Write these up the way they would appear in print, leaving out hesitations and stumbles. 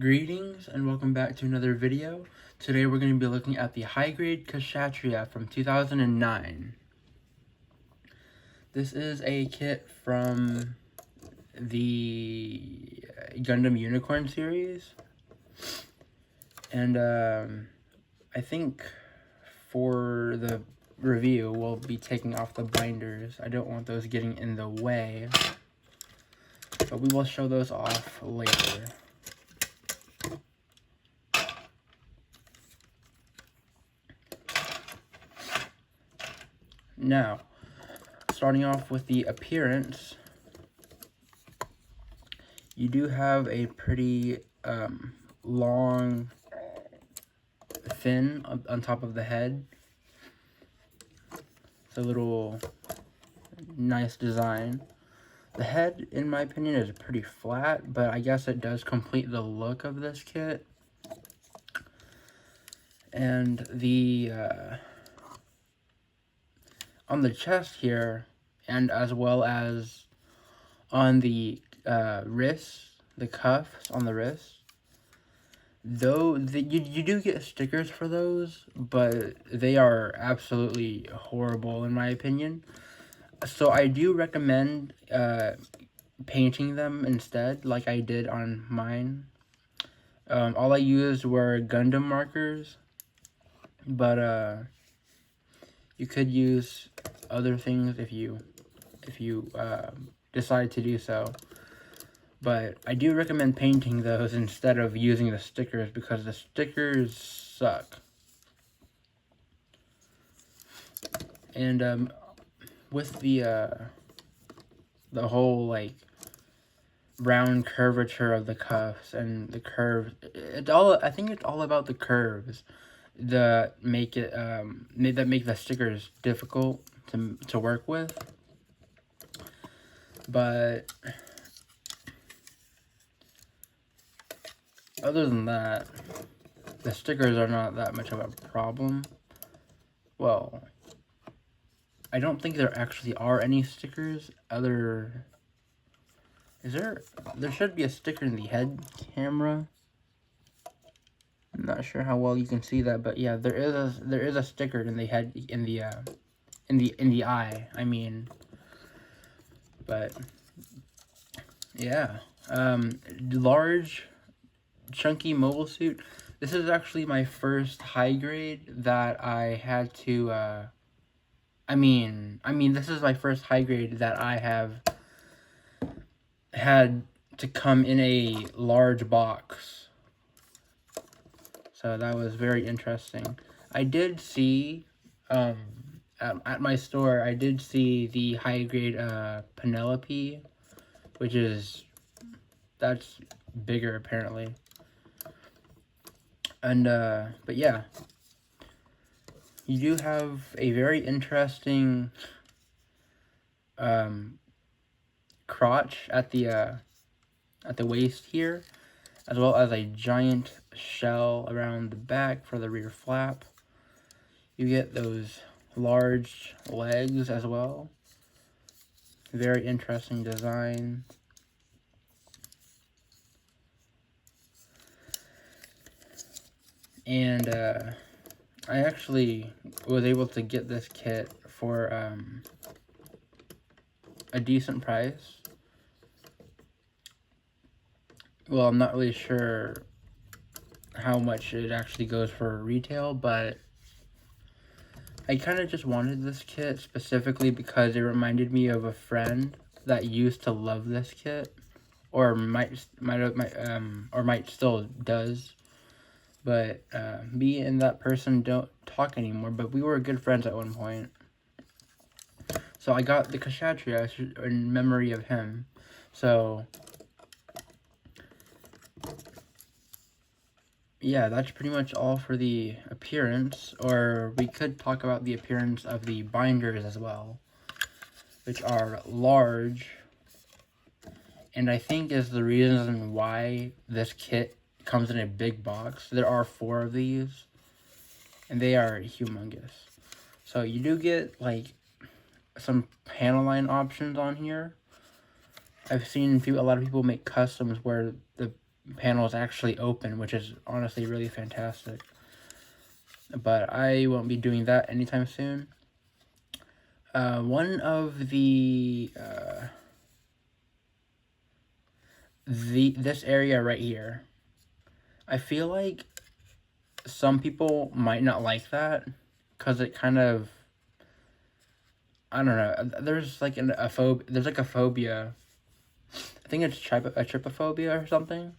Greetings and welcome back to another video. Today we're going to be looking at the HG Kshatriya from 2009. This is a kit from the Gundam Unicorn series. And I think for the review we'll be taking off the binders. I don't want those getting in the way, but we will show those off later. Now, starting off with the appearance, you do have a pretty long fin on top of the head. It's a little nice design. The head, in my opinion, is pretty flat, but I guess it does complete the look of this kit. And the on the chest here, and as well as on the wrists, the cuffs on the wrists, though you do get stickers for those, but they are absolutely horrible in my opinion. So I do recommend painting them instead, like I did on mine. All I used were Gundam markers, but you could use other things if you decide to do so. But I do recommend painting those instead of using the stickers, because the stickers suck. And with the whole like round curvature of the cuffs and the curves, I think it's all about the curves that make it that make the stickers difficult to work with. But other than that, the stickers are not that much of a problem. Well, I don't think there actually are any stickers. There should be a sticker in the head camera. I'm not sure how well you can see that, but yeah, there is a sticker in the head, in the eye, I mean. But yeah, large chunky mobile suit. This is actually my first high grade that I had to I mean this is my first high grade that I have had to come in a large box. So that was very interesting. I did see at my store, I did see the high grade Penelope, that's bigger apparently. And but yeah, you do have a very interesting crotch at the waist here, as well as a giant shell around the back for the rear flap. You get those large legs as well. Very interesting design. And I actually was able to get this kit for a decent price. Well, I'm not really sure how much it actually goes for retail, but I kind of just wanted this kit specifically because it reminded me of a friend that used to love this kit, or might still does. But me and that person don't talk anymore, but we were good friends at one point. So I got the Kshatriya in memory of him. So yeah, that's pretty much all for the appearance, or we could talk about the appearance of the binders as well, which are large, and I think is the reason why this kit comes in a big box. There are 4 of these, and they are humongous. So you do get like some panel line options on here. I've seen a lot of people make customs where the panels actually open, which is honestly really fantastic. But I won't be doing that anytime soon. One of this area right here, I feel like some people might not like that because it kind of, I don't know. There's like there's like a phobia. I think it's a trypophobia or something.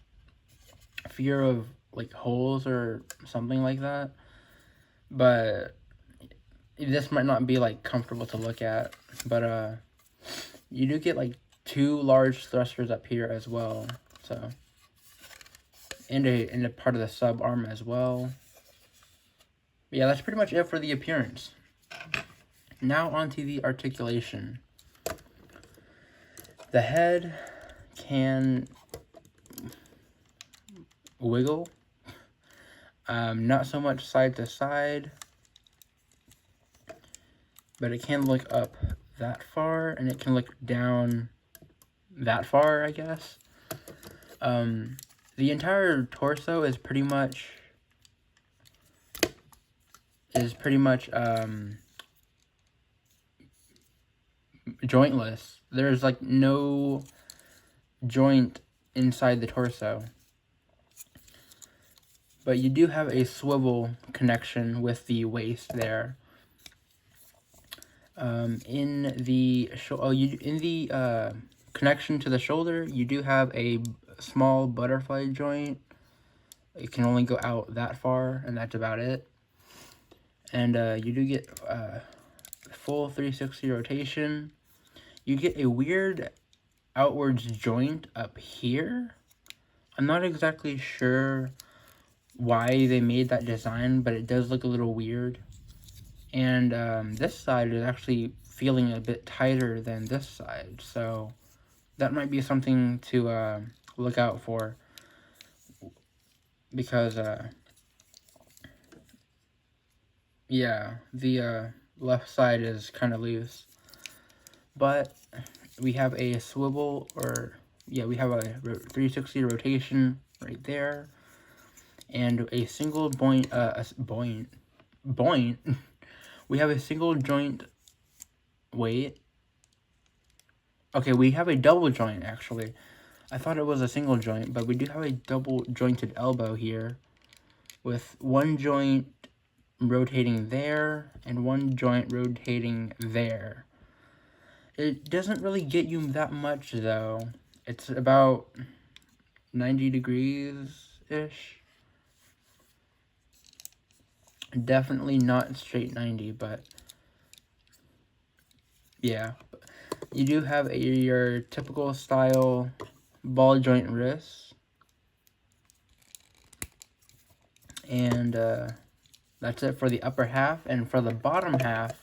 Fear of like holes or something like that. But this might not be like comfortable to look at. But you do get like 2 large thrusters up here as well. So and a part of the sub arm as well. Yeah, that's pretty much it for the appearance. Now onto the articulation. The head can wiggle, not so much side to side, but it can look up that far, and it can look down that far, I guess. The entire torso is pretty much jointless. There's like no joint inside the torso. But you do have a swivel connection with the waist there. In the connection to the shoulder, you do have a small butterfly joint. It can only go out that far, and that's about it. And you do get full 360 rotation. You get a weird outwards joint up here. I'm not exactly sure why they made that design, but it does look a little weird. And this side is actually feeling a bit tighter than this side, so that might be something to look out for, because yeah, the left side is kind of loose. But we have a swivel, we have a 360 rotation right there, and a single we have a single joint, wait, okay, we have a double joint, actually. I thought it was a single joint, but we do have a double jointed elbow here, with one joint rotating there, and one joint rotating there. It doesn't really get you that much, though. It's about 90 degrees-ish. Definitely not straight 90, but yeah. You do have your typical style ball joint wrists. And that's it for the upper half. And for the bottom half,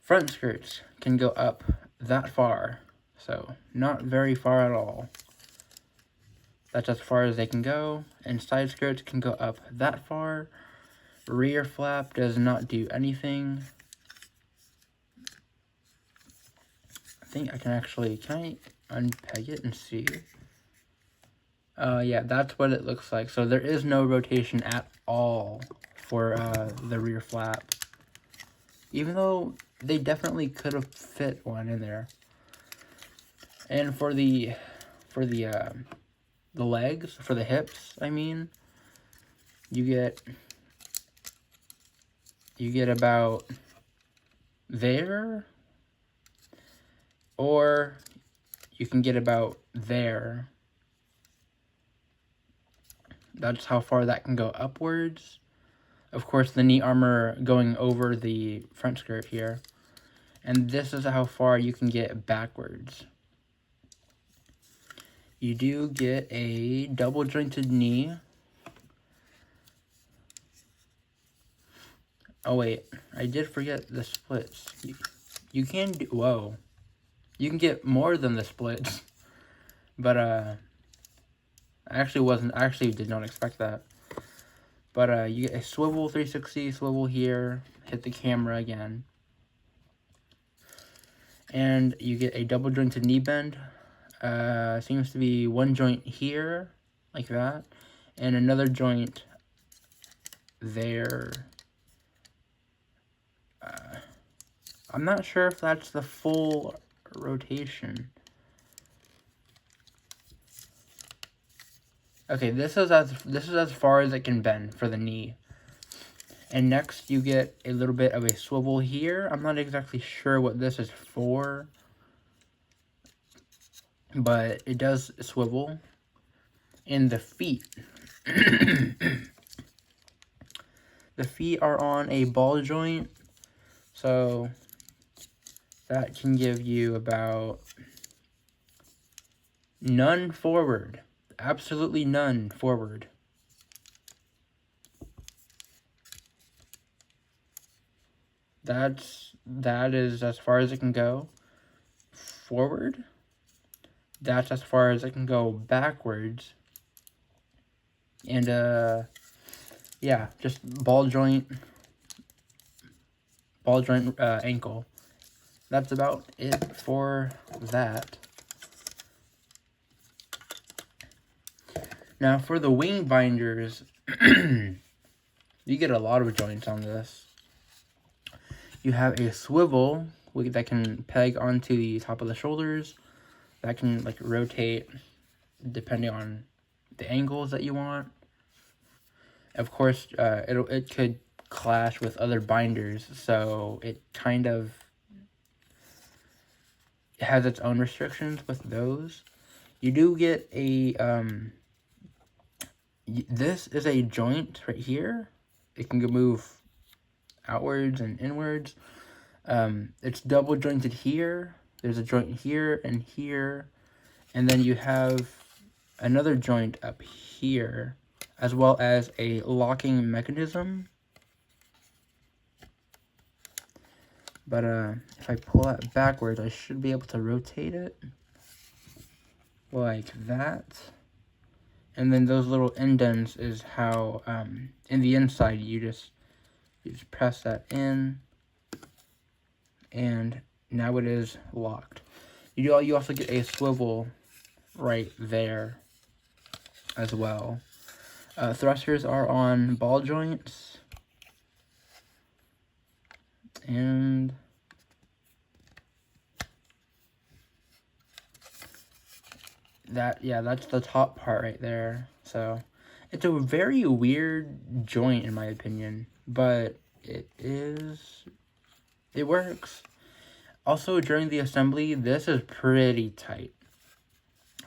front skirts can go up that far. So not very far at all. That's as far as they can go. And side skirts can go up that far. Rear flap does not do anything. I think I can I unpeg it and see? Yeah, that's what it looks like. So there is no rotation at all for the rear flap. Even though they definitely could have fit one in there. And for the legs, for the hips, I mean, you get about there, or you can get about there. That's how far that can go upwards. Of course, the knee armor going over the front skirt here. And this is how far you can get backwards. You do get a double jointed knee. Oh wait, I did forget the splits. You can do, whoa. You can get more than the splits. But I actually did not expect that. But you get a swivel 360, swivel here, hit the camera again. And you get a double jointed knee bend. seems to be one joint here, like that, and another joint there. I'm not sure if that's the full rotation. Okay, this is as far as it can bend for the knee. And next you get a little bit of a swivel here. I'm not exactly sure what this is for, but it does swivel. And the feet. The feet are on a ball joint, so that can give you about none forward. Absolutely none forward. That is as far as it can go forward. That's as far as it can go backwards. And yeah, just ball joint ankle. That's about it for that. Now for the wing binders, you get a lot of joints on this. You have a swivel that can peg onto the top of the shoulders. That can like rotate depending on the angles that you want. Of course, it could clash with other binders, so it kind of has its own restrictions with those. You do get a this is a joint right here. It can move outwards and inwards. It's double jointed here. There's a joint here, and then you have another joint up here, as well as a locking mechanism. But if I pull that backwards, I should be able to rotate it like that. And then those little indents is how in the inside you just press that in, and now it is locked. You also get a swivel right there as well. Thrusters are on ball joints, and that's the top part right there. So it's a very weird joint in my opinion, but it works. Also, during the assembly, this is pretty tight.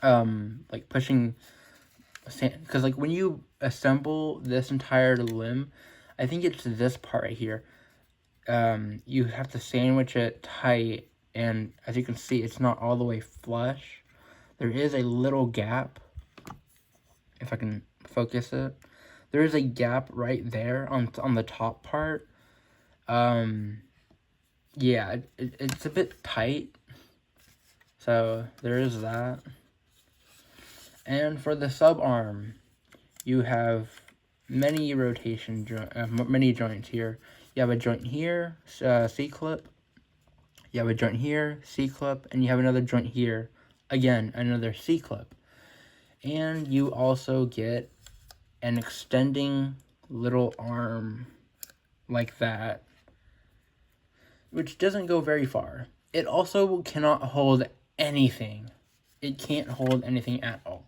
Like pushing, because like when you assemble this entire limb, I think it's this part right here. You have to sandwich it tight, and as you can see, it's not all the way flush. There is a little gap, if I can focus it. There is a gap right there on the top part. Yeah, it's a bit tight, so there is that. And for the sub arm, you have many many joints here. You have a joint here, C-clip. You have a joint here, C-clip, and you have another joint here. Again, another C-clip. And you also get an extending little arm like that, which doesn't go very far. It also cannot hold anything. It can't hold anything at all.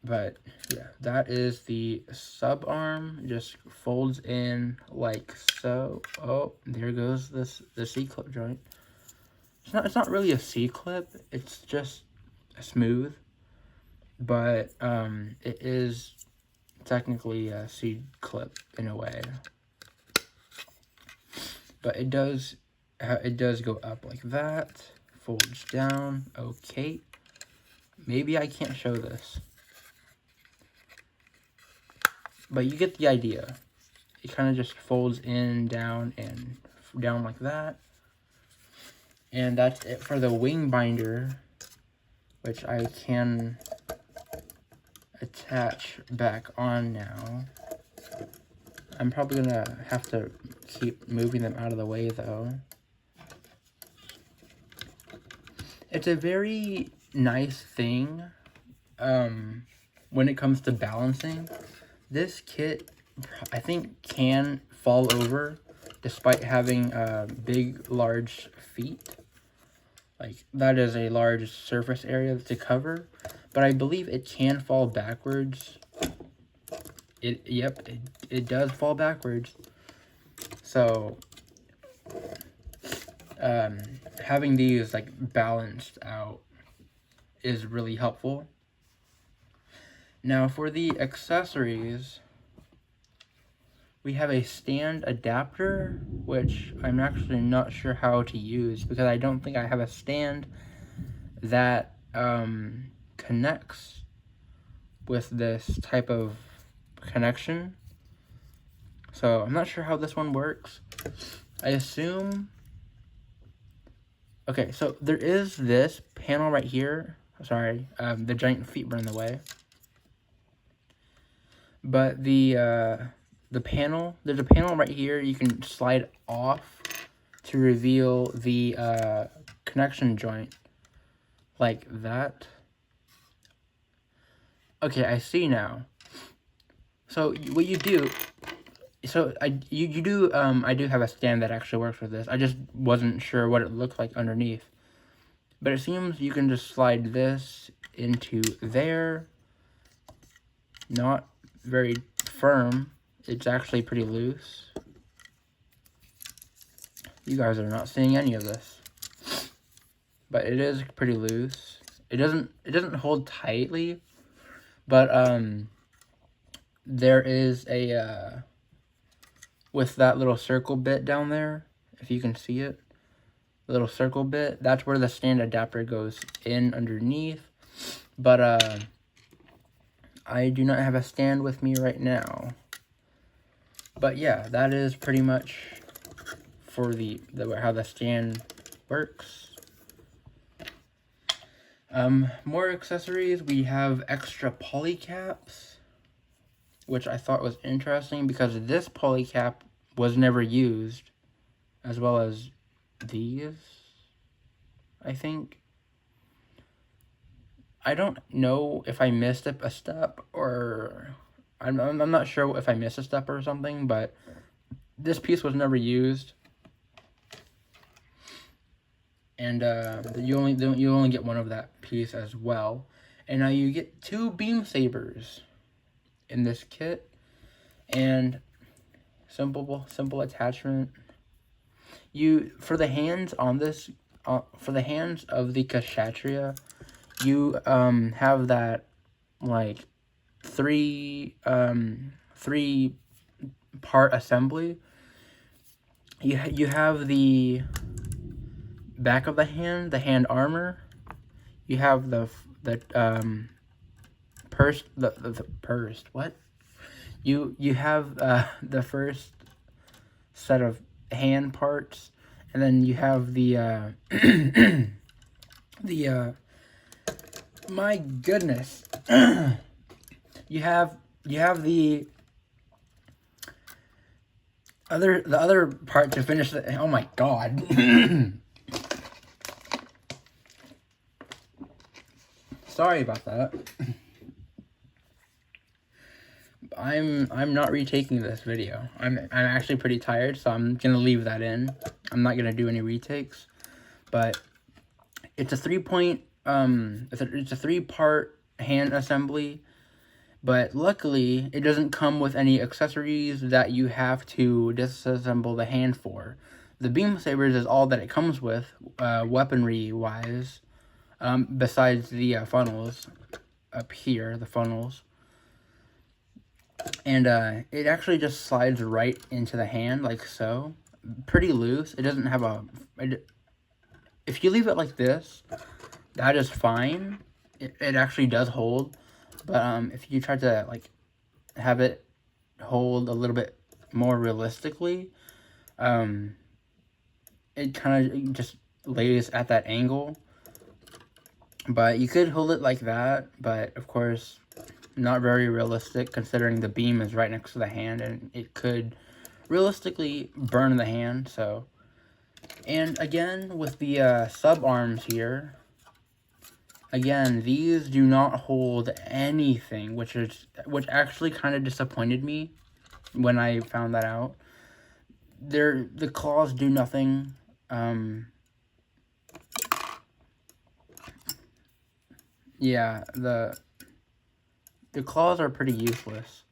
But yeah, that is the sub arm. Just folds in like so. Oh, there goes the C-clip joint. It's not really a C-clip. It's just smooth, but it is technically a C-clip in a way. But it does go up like that. Folds down. Okay. Maybe I can't show this, but you get the idea. It kind of just folds in, down, and down like that. And that's it for the wing binder, which I can attach back on now. I'm probably gonna have to keep moving them out of the way though. it's a very nice thing when it comes to balancing. This kit, I think, can fall over despite having big, large feet. Like, that is a large surface area to cover, but I believe it can fall backwards. It does fall backwards. So, having these, like, balanced out is really helpful. Now, for the accessories, we have a stand adapter, which I'm actually not sure how to use because I don't think I have a stand that connects with this type of connection. So I'm not sure how this one works. I assume... Okay, so there is this panel right here. Sorry, the giant feet were in the way. But the panel, there's a panel right here you can slide off to reveal the connection joint, like that. Okay, I see now. So what you do, I do have a stand that actually works with this. I just wasn't sure what it looked like underneath. But it seems you can just slide this into there. Not very firm. It's actually pretty loose. You guys are not seeing any of this. But it is pretty loose. It doesn't hold tightly, but there is a with that little circle bit down there, if you can see it. The little circle bit, that's where the stand adapter goes in underneath. But I do not have a stand with me right now. But yeah, that is pretty much for how the stand works. More accessories, we have extra polycaps, which I thought was interesting because this polycap was never used, as well as these, I think. I don't know if I missed a step, or I'm not sure if I missed a step or something, but this piece was never used. And you only get one of that piece as well. And now you get 2 beam sabers in this kit, and simple attachment. For the hands on this, for the hands of the Kshatriya, you have that like 3 part assembly. You have the back of the hand armor. You have the pursed, what? You have the first set of hand parts, and then you have the my goodness. you have the other part to finish the, oh my god. Sorry about that. I'm not retaking this video. I'm actually pretty tired, so I'm gonna leave that in. I'm not gonna do any retakes. But it's a 3-point it's a 3-part hand assembly, but luckily it doesn't come with any accessories that you have to disassemble the hand for. The beam sabers is all that it comes with, weaponry wise, besides the funnels up here, the funnels. And it actually just slides right into the hand, like so. Pretty loose. It doesn't have if you leave it like this, that is fine. It actually does hold. But if you try to like have it hold a little bit more realistically, it kind of just lays at that angle. But you could hold it like that, but of course, not very realistic considering the beam is right next to the hand and it could realistically burn the hand. So, and again with the sub arms here, Again, these do not hold anything, which actually kind of disappointed me when I found that out. The claws do nothing. Yeah, the claws are pretty useless.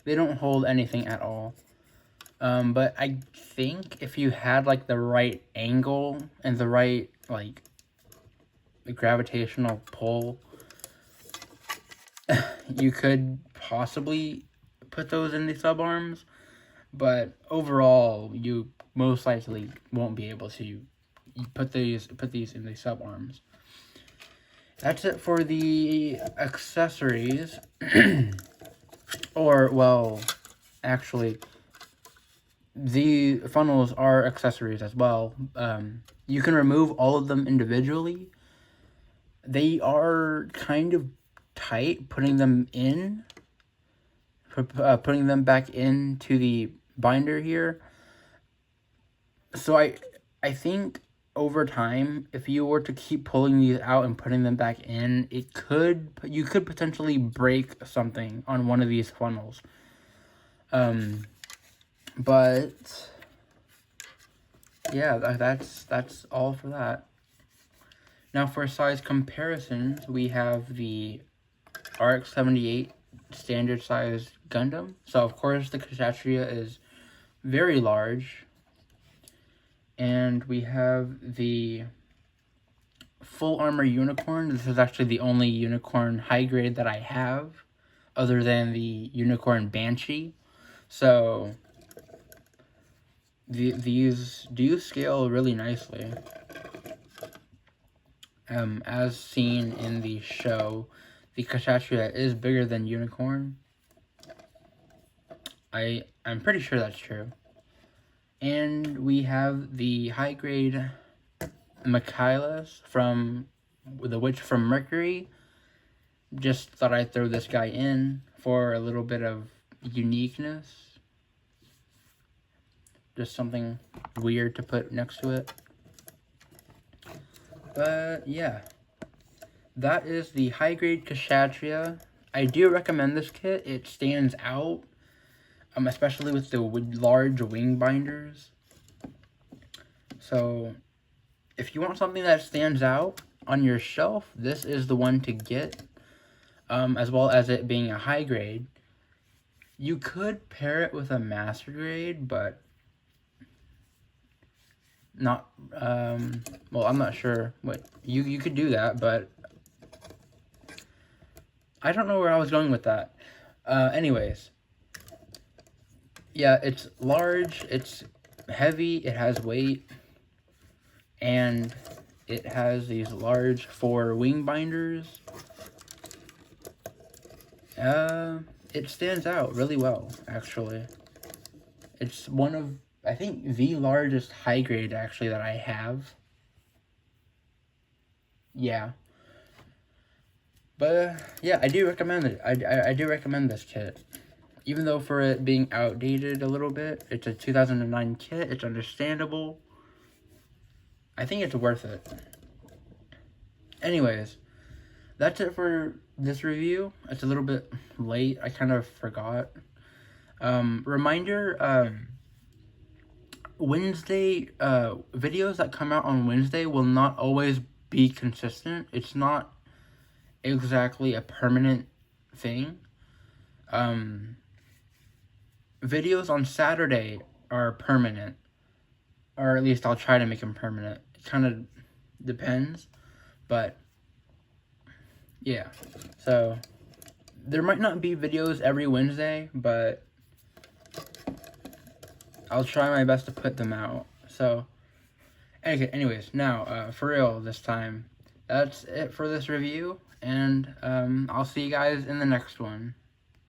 They don't hold anything at all. But I think if you had like the right angle and the right like the gravitational pull, you could possibly put those in the sub arms. But overall, you most likely won't be able to put these in the sub arms. That's it for the accessories. Or, well, actually, the funnels are accessories as well. You can remove all of them individually. They are kind of tight, putting them back into the binder here. So I think over time, if you were to keep pulling these out and putting them back in, you could potentially break something on one of these funnels. But yeah, that's all for that. Now for size comparisons, we have the RX-78 standard size Gundam. So of course the Kshatriya is very large. And we have the full armor unicorn. This is actually the only unicorn high grade that I have, other than the unicorn Banshee. So these do scale really nicely. As seen in the show, the Kshatriya is bigger than unicorn. I'm pretty sure that's true. And we have the high grade Michaelis from the Witch from Mercury. Just thought I'd throw this guy in for a little bit of uniqueness. Just something weird to put next to it. But yeah, that is the high grade Kshatriya. I do recommend this kit. It stands out, especially with the large wing binders. So if you want something that stands out on your shelf, this is the one to get. As well as it being a high grade. You could pair it with a master grade, but not, well, I'm not sure what, you could do that, but I don't know where I was going with that. Anyways, yeah, it's large, it's heavy, it has weight, and it has these large 4 wing binders. It stands out really well, actually. It's one of, I think, the largest high grade, actually, that I have. Yeah. But, yeah, I do recommend it. I do recommend this kit. Even though for it being outdated a little bit, it's a 2009 kit, it's understandable. I think it's worth it. Anyways, that's it for this review. It's a little bit late. I kind of forgot. Reminder, Wednesday, videos that come out on Wednesday will not always be consistent. It's not exactly a permanent thing. Videos on Saturday are permanent. Or at least I'll try to make them permanent. It kind of depends. But yeah, so there might not be videos every Wednesday, but I'll try my best to put them out. So, anyways, now, for real this time, that's it for this review, and I'll see you guys in the next one.